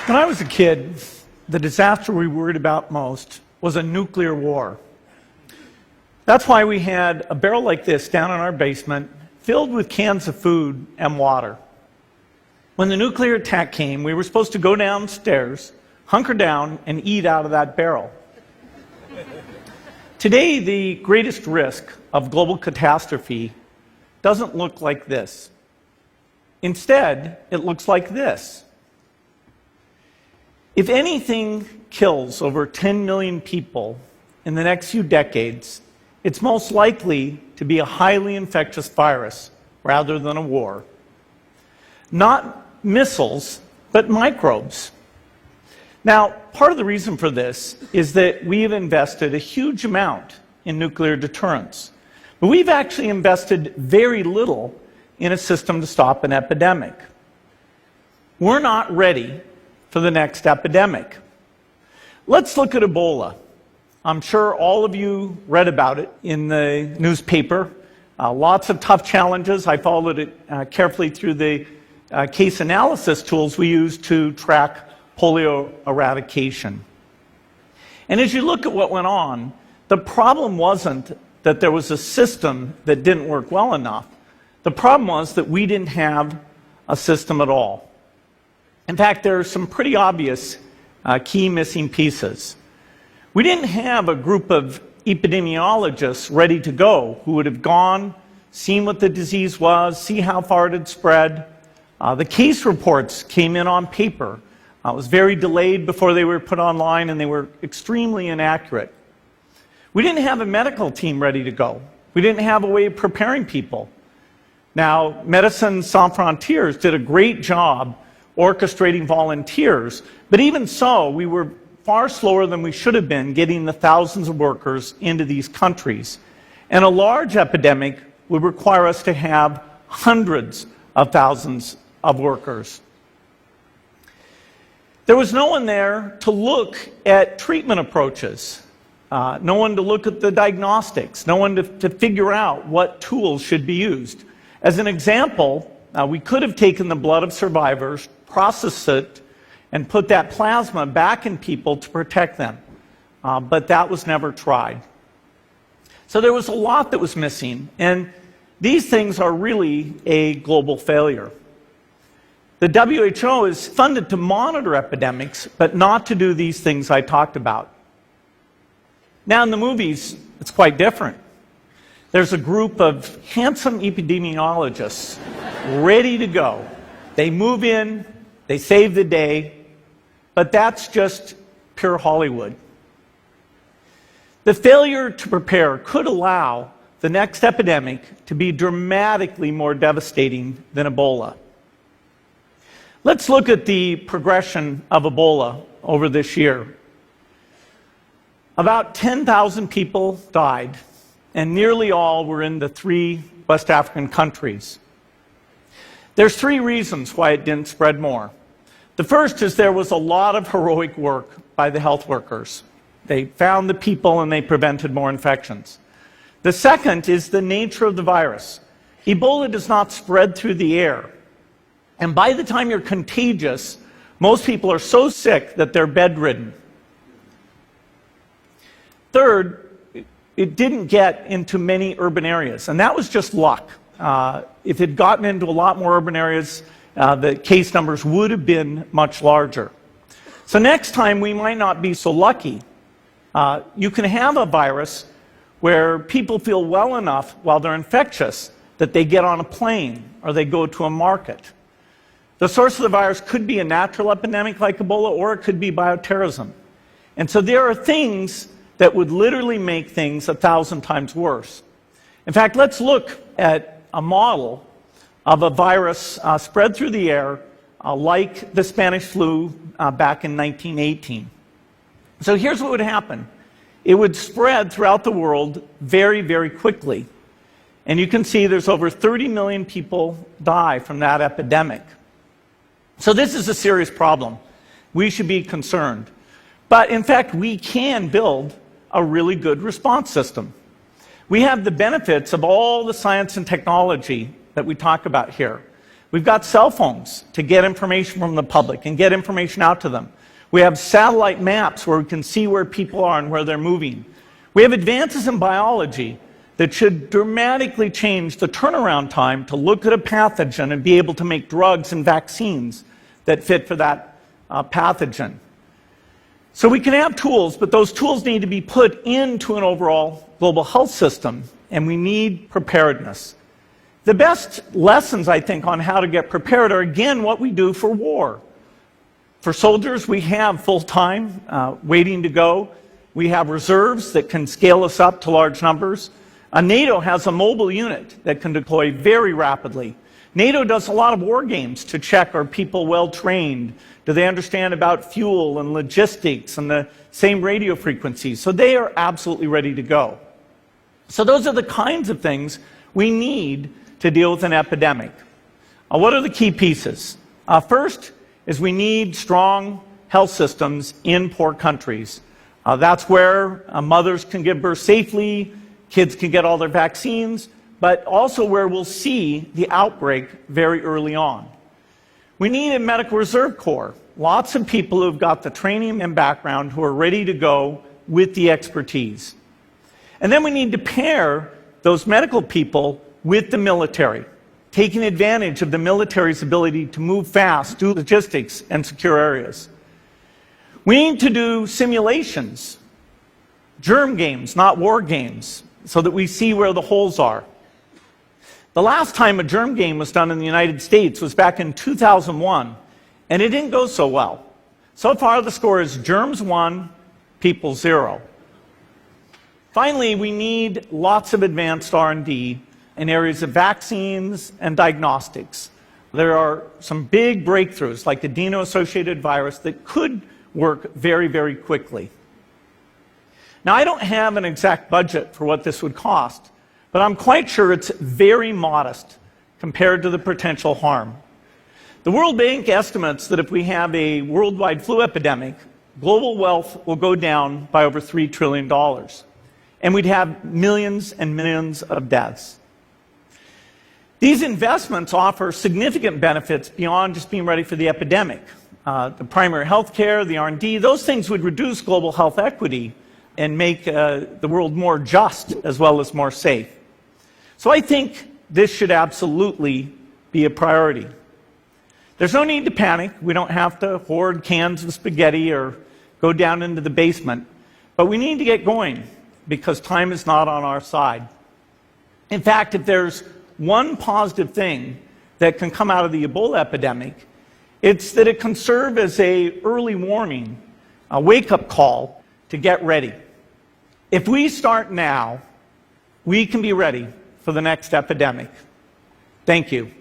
When I was a kid, the disaster we worried about most was a nuclear war. That's why we had a barrel like this down in our basement, filled with cans of food and water. When the nuclear attack came, we were supposed to go downstairs, hunker down, and eat out of that barrel. Today, the greatest risk of global catastrophe doesn't look like this. Instead, it looks like this. If anything kills over 10 million people in the next few decades, it's most likely to be a highly infectious virus rather than a war. Not missiles, but microbes. Now, part of the reason for this is that we have invested a huge amount in nuclear deterrence, but we've actually invested very little in a system to stop an epidemic. We're not ready for the next epidemic. Let's look at Ebola. I'm sure all of you read about it in the newspaper. Lots of tough challenges. I followed it carefully through the case analysis tools we use to track polio eradication. And as you look at what went on, the problem wasn't that there was a system that didn't work well enough. The problem was that we didn't have a system at all. In fact, there are some pretty obvious key missing pieces. We didn't have a group of epidemiologists ready to go who would have gone, seen what the disease was, see how far it had spread. The case reports came in on paper. It was very delayed before they were put online, and they were extremely inaccurate. We didn't have a medical team ready to go. We didn't have a way of preparing people. Now, Médecins Sans Frontières did a great job orchestrating volunteers, but even so, we were far slower than we should have been getting the thousands of workers into these countries. And a large epidemic would require us to have hundreds of thousands of workers. There was no one there to look at treatment approaches, no one to look at the diagnostics, no one to figure out what tools should be used. As an example, we could have taken the blood of survivors, processed it, and put that plasma back in people to protect them. But that was never tried. So there was a lot that was missing, and these things are really a global failure. The WHO is funded to monitor epidemics, but not to do these things I talked about. Now in the movies, it's quite different. There's a group of handsome epidemiologists ready to go. They move in, they save the day, but that's just pure Hollywood. The failure to prepare could allow the next epidemic to be dramatically more devastating than Ebola. Let's look at the progression of Ebola over this year. About 10,000 people died, and nearly all were in the 3 West African countries. There's 3 reasons why it didn't spread more. The first is there was a lot of heroic work by the health workers. They found the people and they prevented more infections. The second is the nature of the virus. Ebola does not spread through the air. And by the time you're contagious, most people are so sick that they're bedridden. Third, it didn't get into many urban areas, and that was just luck. If it had gotten into a lot more urban areas, the case numbers would have been much larger. So next time, we might not be so lucky. You can have a virus where people feel well enough while they're infectious that they get on a plane or they go to a market. The source of the virus could be a natural epidemic like Ebola, or it could be bioterrorism. And so there are things that would literally make things 1,000 times worse. In fact, let's look at a model of a virus spread through the air like the Spanish flu back in 1918. So here's what would happen. It would spread throughout the world very, very quickly. And you can see there's over 30 million people die from that epidemic. So this is a serious problem. We should be concerned. But in fact, we can build a really good response system. We have the benefits of all the science and technology that we talk about here. We've got cell phones to get information from the public and get information out to them. We have satellite maps where we can see where people are and where they're moving. We have advances in biology that should dramatically change the turnaround time to look at a pathogen and be able to make drugs and vaccines that fit for that pathogen. So we can have tools, but those tools need to be put into an overall global health system, and we need preparedness. The best lessons, I think, on how to get prepared are, again, what we do for war. For soldiers, we have full-time waiting to go. We have reserves that can scale us up to large numbers. NATO has a mobile unit that can deploy very rapidly. NATO does a lot of war games to check, are people well trained? Do they understand about fuel and logistics and the same radio frequencies? So they are absolutely ready to go. So those are the kinds of things we need to deal with an epidemic. What are the key pieces? First is we need strong health systems in poor countries. That's where mothers can give birth safely, kids can get all their vaccines, but also where we'll see the outbreak very early on. We need a medical reserve corps, lots of people who've got the training and background who are ready to go with the expertise. And then we need to pair those medical people with the military, taking advantage of the military's ability to move fast, do logistics, and secure areas. We need to do simulations, germ games, not war games, so that we see where the holes are. The last time a germ game was done in the United States was back in 2001, and it didn't go so well. So far, the score is germs 1, people 0. Finally, we need lots of advanced R&D in areas of vaccines and diagnostics. There are some big breakthroughs, like the adeno-associated virus, that could work very, very quickly. Now, I don't have an exact budget for what this would cost, but I'm quite sure it's very modest compared to the potential harm. The World Bank estimates that if we have a worldwide flu epidemic, global wealth will go down by over $3 trillion, and we'd have millions and millions of deaths. These investments offer significant benefits beyond just being ready for the epidemic. The primary health care, the R&D, those things would reduce global health equity and make the world more just as well as more safe. So I think this should absolutely be a priority. There's no need to panic. We don't have to hoard cans of spaghetti or go down into the basement. But we need to get going because time is not on our side. In fact, if there's one positive thing that can come out of the Ebola epidemic, it's that it can serve as an early warning, a wake-up call to get ready. If we start now, we can be ready for the next epidemic. Thank you.